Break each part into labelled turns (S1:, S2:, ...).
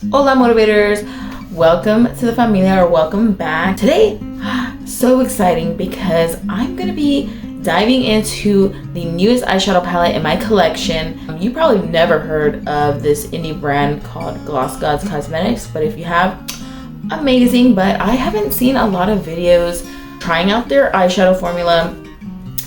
S1: Hola motivators, welcome to the familia, or welcome back. Today, so exciting because I'm gonna be diving into the newest eyeshadow palette in my collection. You probably never heard of this indie brand called Glossgods Cosmetics, but if you have, amazing. But I haven't seen a lot of videos trying out their eyeshadow formula,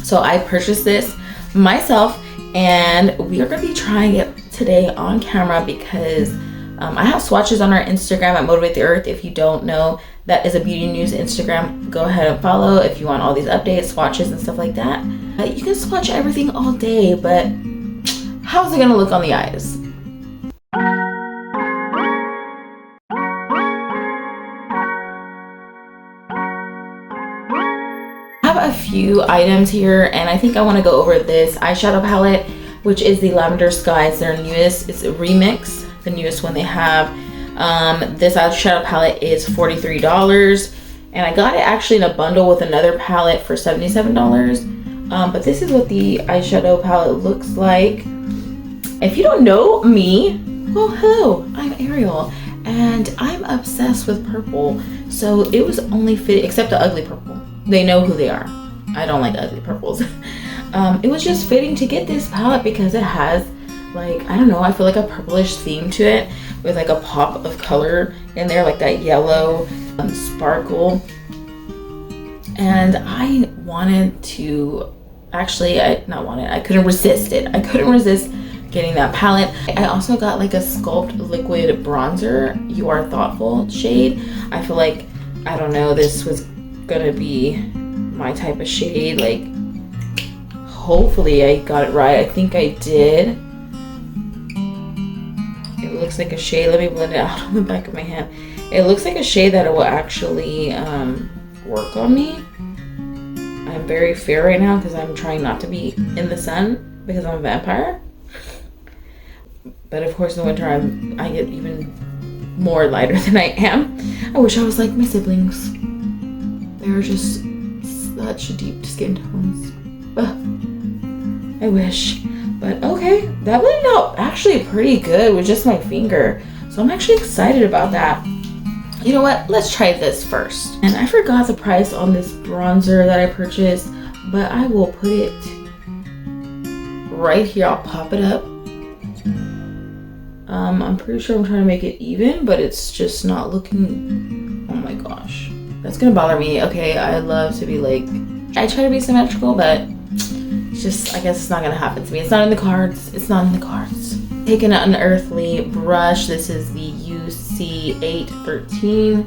S1: so I purchased this myself and we are going to be trying it today on camera because I have swatches on our Instagram at Motivate the Earth. If you don't know, that is a beauty news Instagram. Go ahead and follow if you want all these updates, swatches and stuff like that. You can swatch everything all day, but how's it going to look on the eyes? I have a few items here and I think I want to go over this eyeshadow palette, which is the Lavender Sky. It's their newest. It's a remix, the newest one they have. This eyeshadow palette is $43 and I got it actually in a bundle with another palette for $77. But this is what the eyeshadow palette looks like. If you don't know me, well, hello, I'm Ariel and I'm obsessed with purple, so it was only fit, except the ugly purple. They know who they are. I don't like ugly purples. It was just fitting to get this palette because it has, like, I don't know, I feel like a purplish theme to it with like a pop of color in there, like that yellow sparkle. And I wanted to, actually, I couldn't resist it. I couldn't resist getting that palette. I also got like a Sculpt liquid bronzer, You Are Thoughtful shade. I feel like, I don't know, this was gonna be my type of shade. Like, hopefully I got it right. I think I did. It looks like a shade, let me blend it out on the back of my hand. It looks like a shade that will actually work on me. I'm very fair right now because I'm trying not to be in the sun because I'm a vampire. But of course in the winter I get even more lighter than I am. I wish I was like my siblings. They're just such deep skin tones. Ugh. I wish. But okay, that blended out actually pretty good with just my finger. So I'm actually excited about that. You know what? Let's try this first. And I forgot the price on this bronzer that I purchased, but I will put it right here. I'll pop it up. I'm pretty sure I'm trying to make it even, but it's just not looking, oh my gosh. That's gonna bother me. Okay, I love to be like, I try to be symmetrical, but it's just, I guess it's not gonna happen to me. It's not in the cards. It's not in the cards. Taking an Unearthly brush. This is the UC813.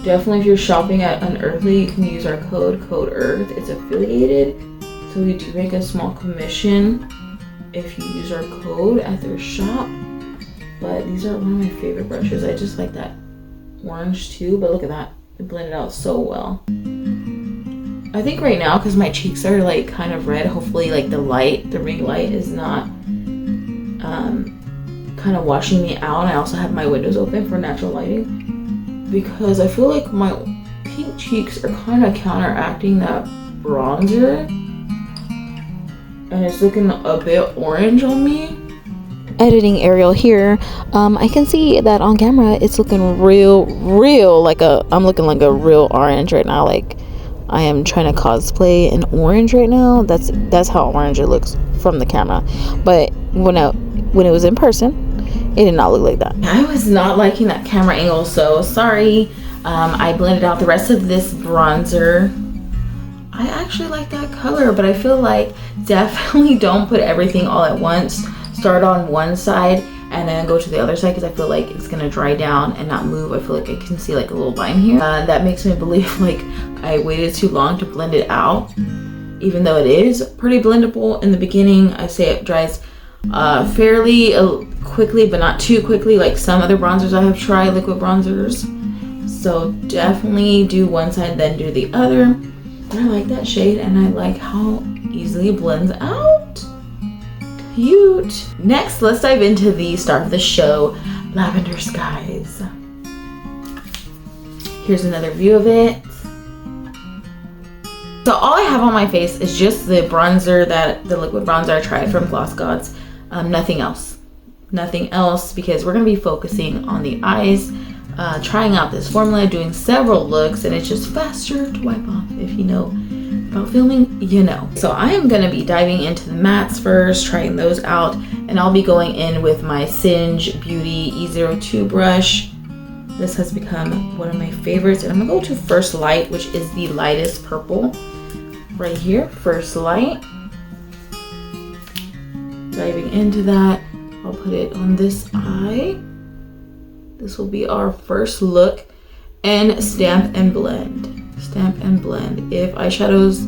S1: Definitely if you're shopping at Unearthly, you can use our code EARTH. It's affiliated, so we do make a small commission if you use our code at their shop. But these are one of my favorite brushes. I just like that orange too, but look at that. It blended out so well. I think right now, because my cheeks are like kind of red, hopefully like the ring light is not kind of washing me out. I also have my windows open for natural lighting because I feel like my pink cheeks are kind of counteracting that bronzer and it's looking a bit orange on me.
S2: Editing Ariel here. I can see that on camera it's looking real like I'm looking like a real orange right now. Like I am trying to cosplay an orange right now. That's how orange it looks from the camera. But when it was in person, it did not look like that.
S1: I was not liking that camera angle, so sorry. I blended out the rest of this bronzer. I actually like that color, but I feel like definitely don't put everything all at once. Start on one side and then go to the other side because I feel like it's gonna dry down and not move. I feel like I can see like a little line here. That makes me believe like I waited too long to blend it out, even though it is pretty blendable in the beginning. I say it dries fairly quickly, but not too quickly like some other bronzers I have tried, liquid bronzers. So definitely do one side then do the other. I like that shade and I like how easily it blends out. Cute. Next, let's dive into the star of the show, Lavender Skies. Here's another view of it. So all I have on my face is just the bronzer, the liquid bronzer I tried from Glossgods. Nothing else. nothing else, because we're going to be focusing on the eyes, trying out this formula, doing several looks, and it's just faster to wipe off. If you know about filming, you know. So I am going to be diving into the mattes first, trying those out, and I'll be going in with my Singe Beauty E02 brush. This has become one of my favorites, and I'm going to go to First Light, which is the lightest purple right here. First Light. Diving into that, I'll put it on this eye. This will be our first look, and Stamp and Blend. Stamp and Blend. If eyeshadows,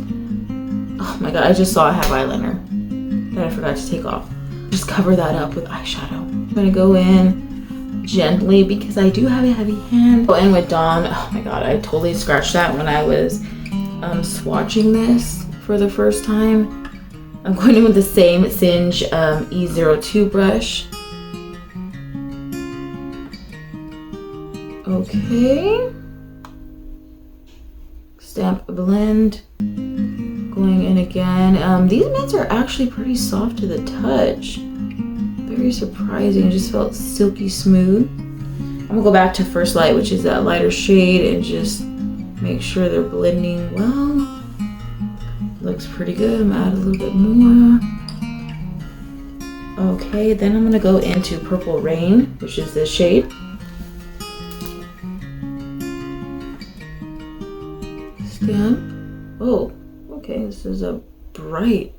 S1: oh my god, I just saw I have eyeliner that I forgot to take off. Just cover that up with eyeshadow. I'm gonna go in gently because I do have a heavy hand. Go in with Dawn. Oh my god, I totally scratched that when I was swatching this for the first time. I'm going in with the same Singe E02 brush. Okay. Stamp Blend. Going in again. These mattes are actually pretty soft to the touch. Very surprising. It just felt silky smooth. I'm gonna go back to First Light, which is that lighter shade, and just make sure they're blending well. Looks pretty good. I'm gonna add a little bit more. Okay, then I'm gonna go into Purple Rain, which is this shade. Stamp. Oh, okay, this is a bright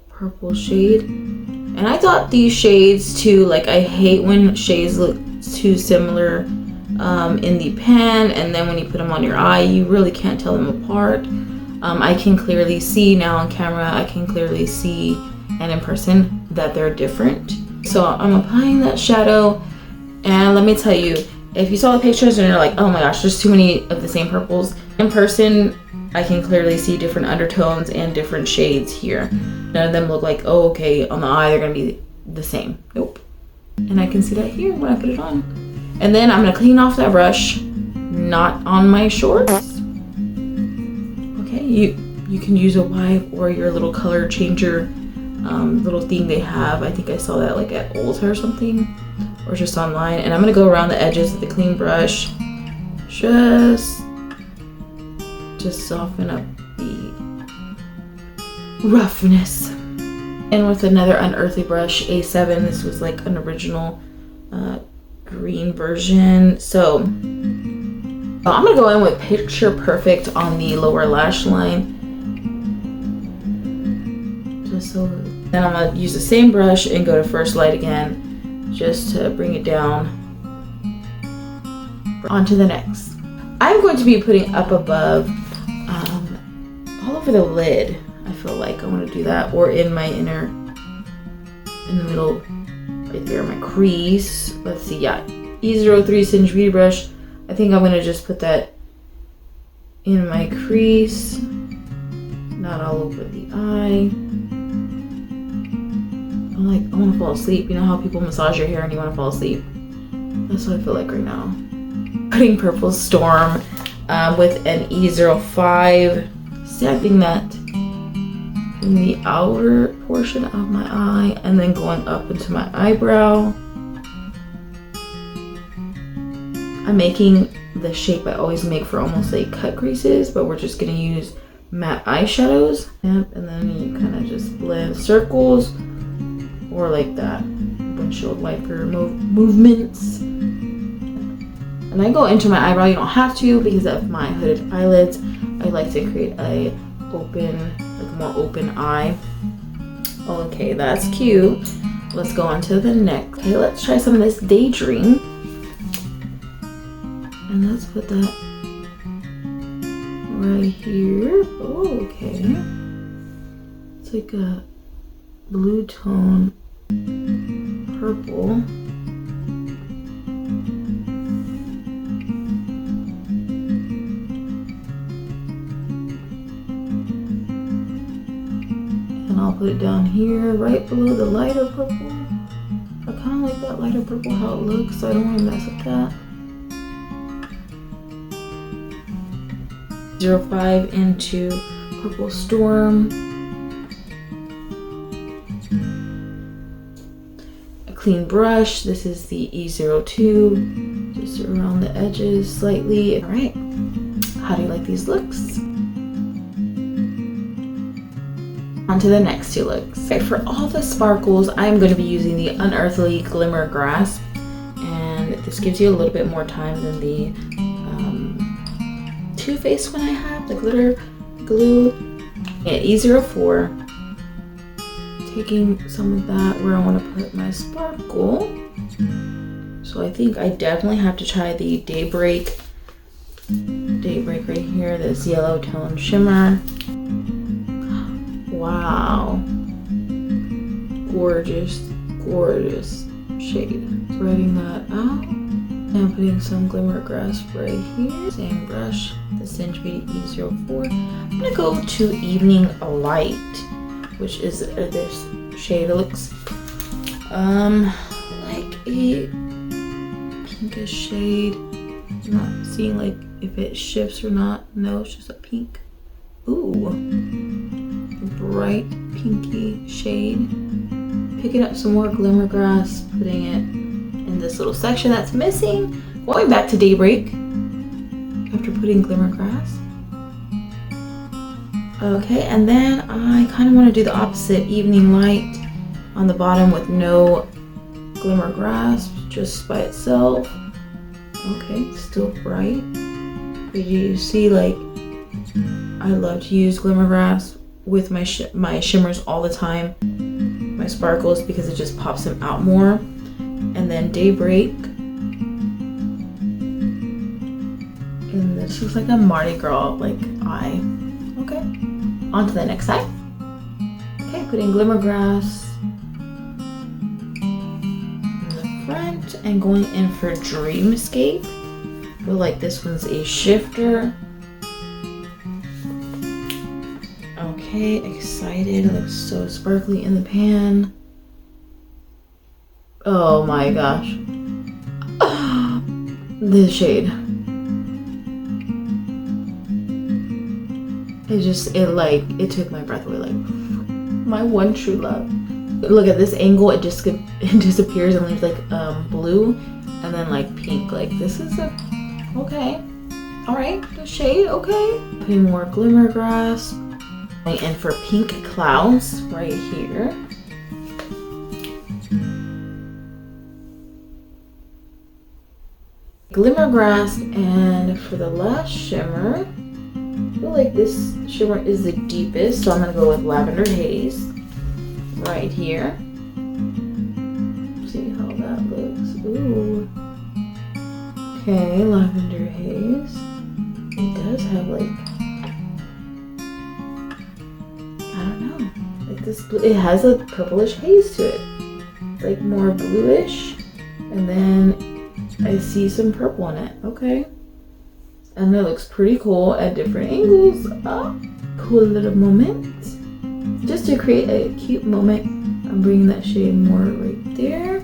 S1: purple shade. And I thought these shades too, like I hate when shades look too similar in the pan, and then when you put them on your eye, you really can't tell them apart. I can clearly see now on camera, I can clearly see and in person that they're different. So I'm applying that shadow, and let me tell you, if you saw the pictures and you're like, oh my gosh, there's too many of the same purples, in person I can clearly see different undertones and different shades here. None of them look like, oh okay, on the eye they're gonna be the same. Nope. And I can see that here when I put it on. And then I'm gonna clean off that brush, not on my shorts. You can use a wipe or your little color changer little thing they have. I think I saw that like at Ulta or something, or just online. And I'm gonna go around the edges with the clean brush, just soften up the roughness. And with another unearthly brush, A7. This was like an original green version. So I'm gonna go in with Picture Perfect on the lower lash line. Just so. Then I'm gonna use the same brush and go to First Light again, just to bring it down. On to the next. I'm going to be putting up above, all over the lid. I feel like I want to do that, or in my in the middle, right there, my crease. Let's see, yeah, E03 Singe Beauty Brush. I think I'm gonna just put that in my crease, not all over the eye. I'm like, I want to fall asleep. You know how people massage your hair and you want to fall asleep? That's what I feel like right now. Putting Purple Storm with an E05, stamping that in the outer portion of my eye, and then going up into my eyebrow. I'm making the shape I always make for almost like cut creases, but we're just gonna use matte eyeshadows. Yep, and then you kind of just blend circles, or like that windshield wiper movements. And I go into my eyebrow. You don't have to because of my hooded eyelids. I like to create a more open eye. Okay, that's cute. Let's go on to the next. Okay, let's try some of this Daydream. And let's put that right here. Oh, okay. It's like a blue tone purple. And I'll put it down here, right below the lighter purple. I kind of like that lighter purple, how it looks, so I don't want to mess up that. 05 into Purple Storm. clean brush. This is the E02, just around the edges slightly. All right, how do you like these looks? On to the next two looks. Okay, for all the sparkles, I'm going to be using the Unearthly Glimmer Grasp, and this gives you a little bit more time than the Too Faced one I have, the glitter glue. Yeah, E04. Taking some of that where I want to put my sparkle. So I think I definitely have to try the Daybreak right here, this yellow tone shimmer. Wow, gorgeous, gorgeous shade. Spreading that out and putting some Glimmer Grasp right here. Same brush, the Cinch Beauty E04. I'm gonna go to Evening Light, which is this shade. It looks like a pinkish shade. I'm not seeing like if it shifts or not. No, it's just a pink. Ooh, bright pinky shade. Picking up some more Glimmer Grasp, putting it in this little section that's missing. Going back to Daybreak after putting Glimmer Grasp. Okay, and then I kind of want to do the opposite, Evening Light on the bottom with no Glimmer Grasp, just by itself. Okay, still bright. But you see, like, I love to use Glimmer Grasp with my shimmers all the time, my sparkles, because it just pops them out more. And then Daybreak. And this looks like a Mardi Gras like eye. Okay, on to the next side. Okay, putting Glimmer Grasp in the front and going in for Dreamscape. I feel like this one's a shifter. Okay, excited. It looks so sparkly in the pan. Oh my gosh. This shade. It took my breath away, like my one true love. Look at this angle, it disappears and leaves like blue and then like pink. Like this is okay. All right, the shade, okay. Putting more Glimmer Grasp. And for Pink Clouds right here. Glimmer Grasp, and for the last shimmer, I feel like this shimmer is the deepest, so I'm gonna go with Lavender Haze right here. See how that looks. Ooh. Okay, Lavender Haze. It does have like, I don't know, like this blue, it has a purplish haze to it. It's like more bluish, and then I see some purple in it. Okay, and it looks pretty cool at different angles. Cool little moment. Just to create a cute moment, I'm bringing that shade more right there.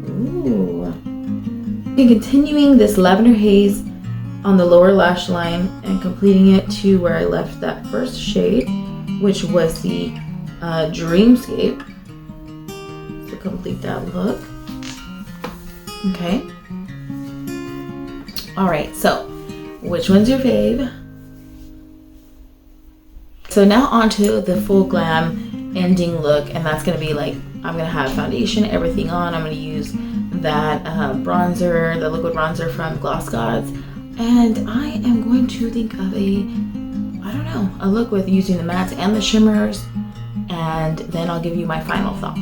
S1: Ooh. And continuing this Lavender Haze on the lower lash line and completing it to where I left that first shade, which was the Dreamscape, to complete that look. Okay. All right, so which one's your fave? So now onto the full glam ending look, and that's gonna be like, I'm gonna have foundation, everything on. I'm gonna use that bronzer, the liquid bronzer from Glossgods, and I am going to think of a look with using the mattes and the shimmers, and then I'll give you my final thoughts.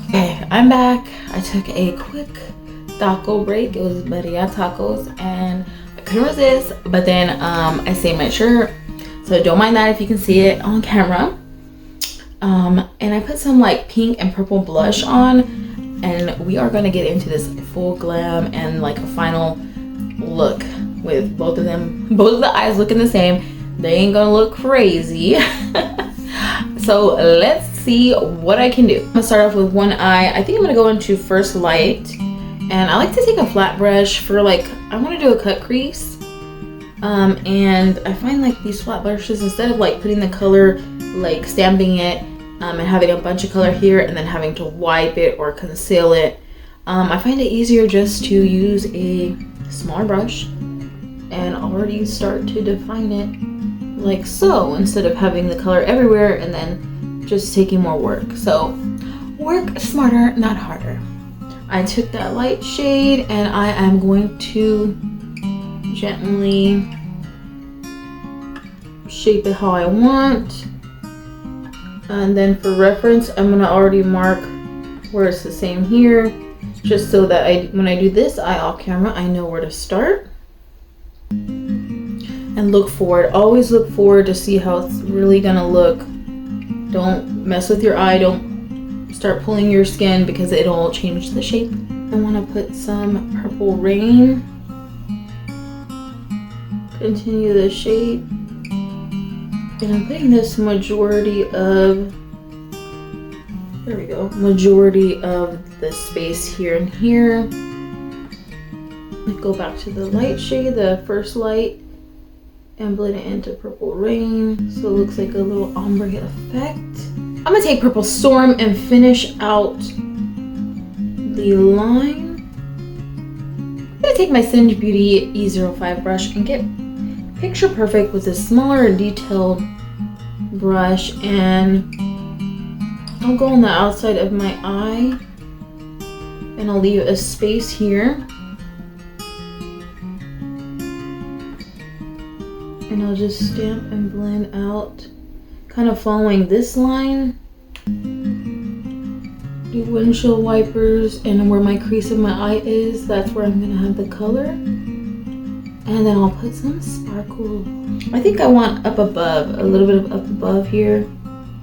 S1: Okay, I'm back. I took a quick taco break. It was Maria tacos, and I couldn't resist, but then I saved my shirt, so don't mind that if you can see it on camera. And I put some like pink and purple blush on, and we are gonna get into this full glam and like a final look with both of them, both of the eyes looking the same. They ain't gonna look crazy. So let's see what I can do. I'm gonna start off with one eye. I think I'm gonna go into First Light, and I like to take a flat brush for like, I want to do a cut crease. And I find like these flat brushes, instead of like putting the color, like stamping it and having a bunch of color here and then having to wipe it or conceal it. I find it easier just to use a smaller brush and already start to define it like so, instead of having the color everywhere and then just taking more work. So work smarter, not harder. I took that light shade and I am going to gently shape it how I want. And then for reference, I'm gonna already mark where it's the same here, just so that when I do this eye off camera, I know where to start. And look forward, always look forward to see how it's really gonna look. Don't mess with your eye, don't start pulling your skin because it'll change the shape. I wanna put some Purple Rain. Continue the shade. And I'm putting this majority of the space here and here. Go back to the light shade, the first light, and blend it into Purple Rain so it looks like a little ombre effect. I'm gonna take Purple Storm and finish out the line. I'm gonna take my Singe Beauty E05 brush and get picture perfect with a smaller detailed brush, and I'll go on the outside of my eye and I'll leave a space here. And I'll just stamp and blend out, kind of following this line. Do windshield wipers, and where my crease of my eye is, that's where I'm gonna have the color. And then I'll put some sparkle. I think I want up above, a little bit of up above here,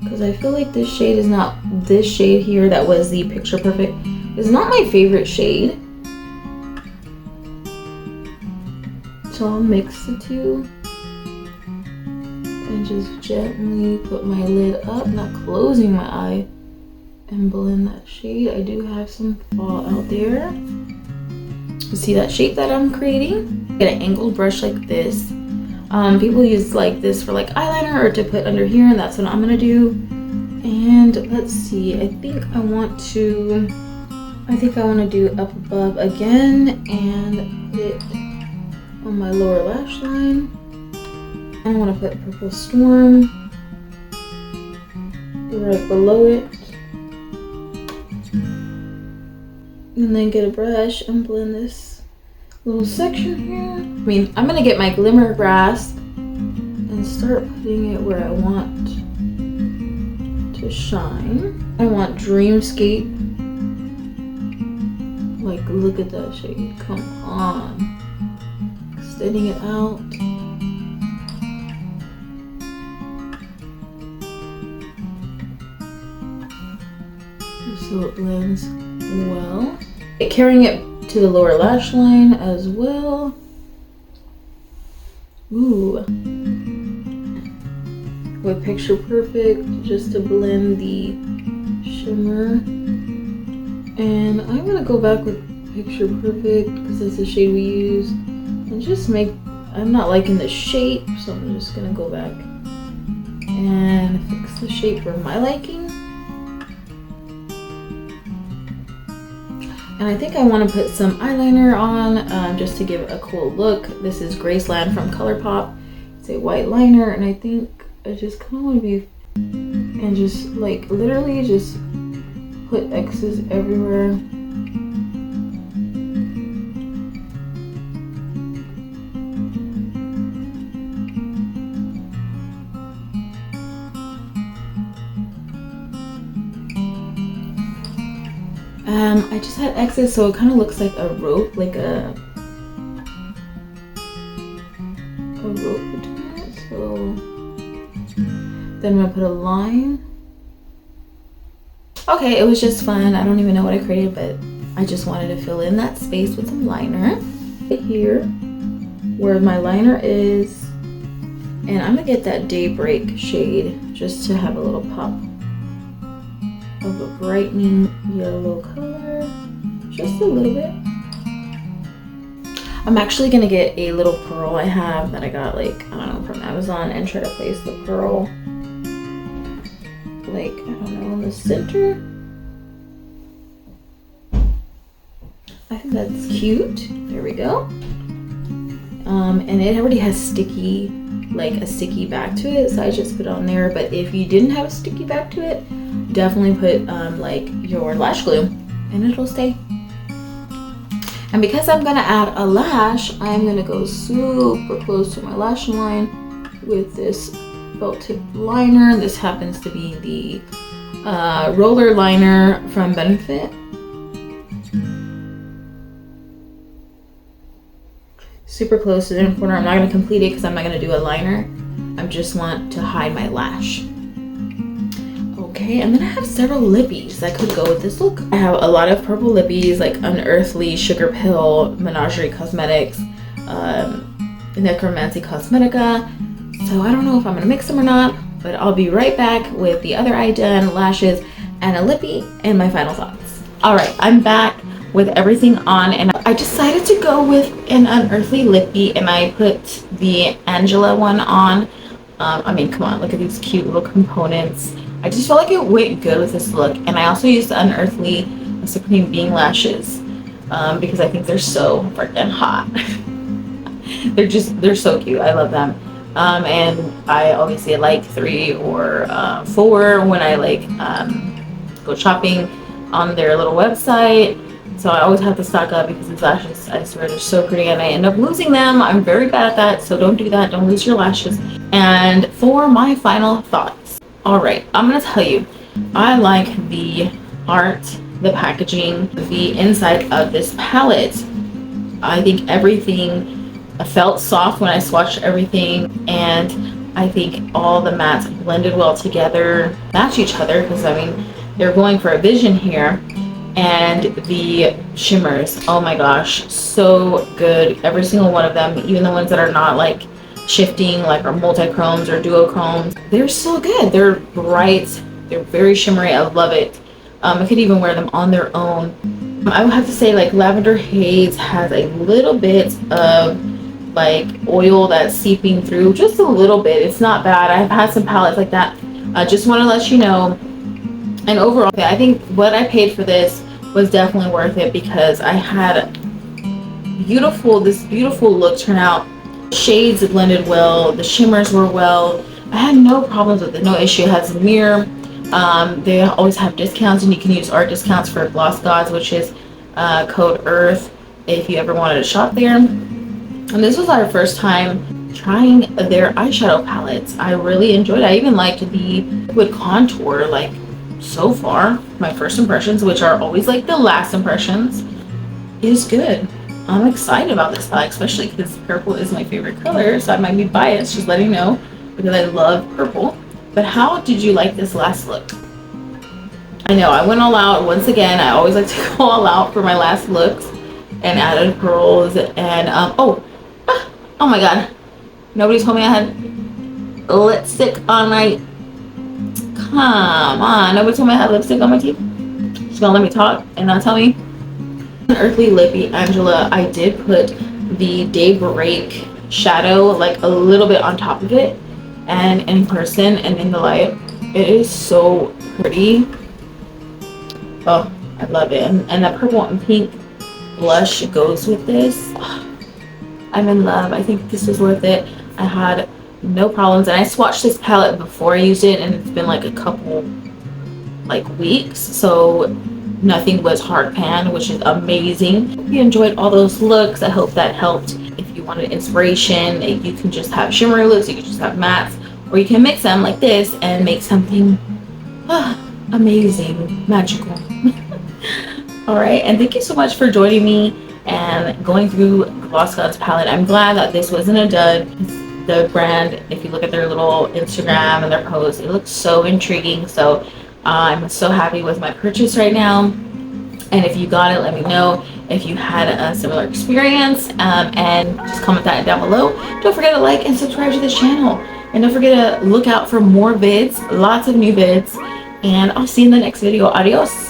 S1: because I feel like this shade is not, this shade here that was the Picture Perfect is not my favorite shade. So I'll mix the two and just gently put my lid up, not closing my eye, and blend that shade. I do have some fall out there. You see that shape that I'm creating? Get an angled brush like this. People use like this for like eyeliner or to put under here, and that's what I'm gonna do. And let's see, I think I want to do up above again and put it on my lower lash line. I want to put Purple Storm right below it. And then get a brush and blend this little section here. I'm gonna get my Glimmer Grass and start putting it where I want to shine. I want Dreamscape. Like, look at that shade, come on. Extending it out. So it blends well. Carrying it to the lower lash line as well. Ooh. With Picture Perfect, just to blend the shimmer. And I'm gonna go back with Picture Perfect because that's the shade we use. And just I'm not liking the shape, so I'm just gonna go back and fix the shape for my liking. And I think I want to put some eyeliner on just to give a cool look. This is Graceland from ColourPop. It's a white liner, and I think I just kind of want to be, and just like literally just put X's everywhere. I just had X's, so it kind of looks like a rope, like a rope between it. So then I'm gonna put a line. Okay, it was just fun. I don't even know what I created, but I just wanted to fill in that space with some liner. Here, where my liner is, and I'm gonna get that Daybreak shade just to have a little pop of a brightening yellow color, just a little bit. I'm actually gonna get a little pearl I have that I got, like, I don't know, from Amazon, and try to place the pearl like, I don't know, in the center. I think that's cute. There we go. And it already has sticky, like a sticky back to it, so I just put it on there. But if you didn't have a sticky back to it, definitely put like your lash glue and it'll stay. And because I'm gonna add a lash, I'm gonna go super close to my lash line with this felt tip liner. This happens to be the roller liner from Benefit. Super close to the inner corner. I'm not going to complete it because I'm not going to do a liner. I just want to hide my lash. Okay, and then I have several lippies that could go with this look. I have a lot of purple lippies, like Unearthly, Sugar Pill, Menagerie Cosmetics, Necromancy Cosmetica. So I don't know if I'm going to mix them or not, but I'll be right back with the other eye done, lashes, and a lippy, and my final thoughts. All right, I'm back with everything on, and I decided to go with an Unearthly lippy, and I put the Angela one on. I mean, come on, look at these cute little components. I just felt like it went good with this look. And I also used the Unearthly Supreme Being lashes because I think they're so freaking hot. they're so cute. I love them. And I obviously like 3 or 4 when I like go shopping on their little website. So I always have to stock up because these lashes, I swear, they're so pretty, and I end up losing them. I'm very bad at that, so don't do that. Don't lose your lashes. And for my final thoughts, all right, I'm gonna tell you, I like the art, the packaging, the inside of this palette. I think everything felt soft when I swatched everything, and I think all the mattes blended well together, match each other, because I mean, they're going for a vision here. And the shimmers, oh my gosh, so good. Every single one of them, even the ones that are not like shifting, like our multi-chromes or duochromes, they're so good. They're bright, they're very shimmery. I love it. I could even wear them on their own. I would have to say, like, Lavender Haze has a little bit of like oil that's seeping through, just a little bit. It's not bad. I've had some palettes like that. I just want to let you know. And overall, I think what I paid for this was definitely worth it because I had this beautiful look turn out. Shades blended well, the shimmers were well. I had no problems with it, no issue. It has a mirror. They always have discounts, and you can use our discounts for Glossgods, which is code EARTH if you ever wanted to shop there. And this was our first time trying their eyeshadow palettes. I really enjoyed it. I even liked the liquid contour, like, so far. My first impressions, which are always like the last impressions, is good. I'm excited about this palette, especially because purple is my favorite color, so I might be biased, just letting you know, because I love purple. But how did you like this last look? I know I went all out once again. I always like to go all out for my last looks, and added pearls and oh my god, nobody told me I had lipstick on my, come on, nobody told me I had lipstick on my teeth. She's gonna let me talk and not tell me. Earthly Lippy Angela, I did put the Daybreak shadow like a little bit on top of it, and in person and in the light, it is so pretty. Oh, I love it. And that purple and pink blush goes with this. I'm in love. I think this was worth it. I had no problems, and I swatched this palette before I used it, and it's been like a couple like weeks, so nothing was hard pan, which is amazing. Hope you enjoyed all those looks. I hope that helped. If you wanted inspiration, you can just have shimmery looks, you can just have mattes, or you can mix them like this and make something amazing, magical. All right, and thank you so much for joining me and going through Glossgods palette. I'm glad that this wasn't a dud. The brand, if you look at their little Instagram and their posts, it looks so intriguing. So I'm so happy with my purchase right now. And if you got it, let me know if you had a similar experience, and just comment that down below. Don't forget to like and subscribe to this channel, and don't forget to look out for more vids, lots of new vids, and I'll see you in the next video. Adios.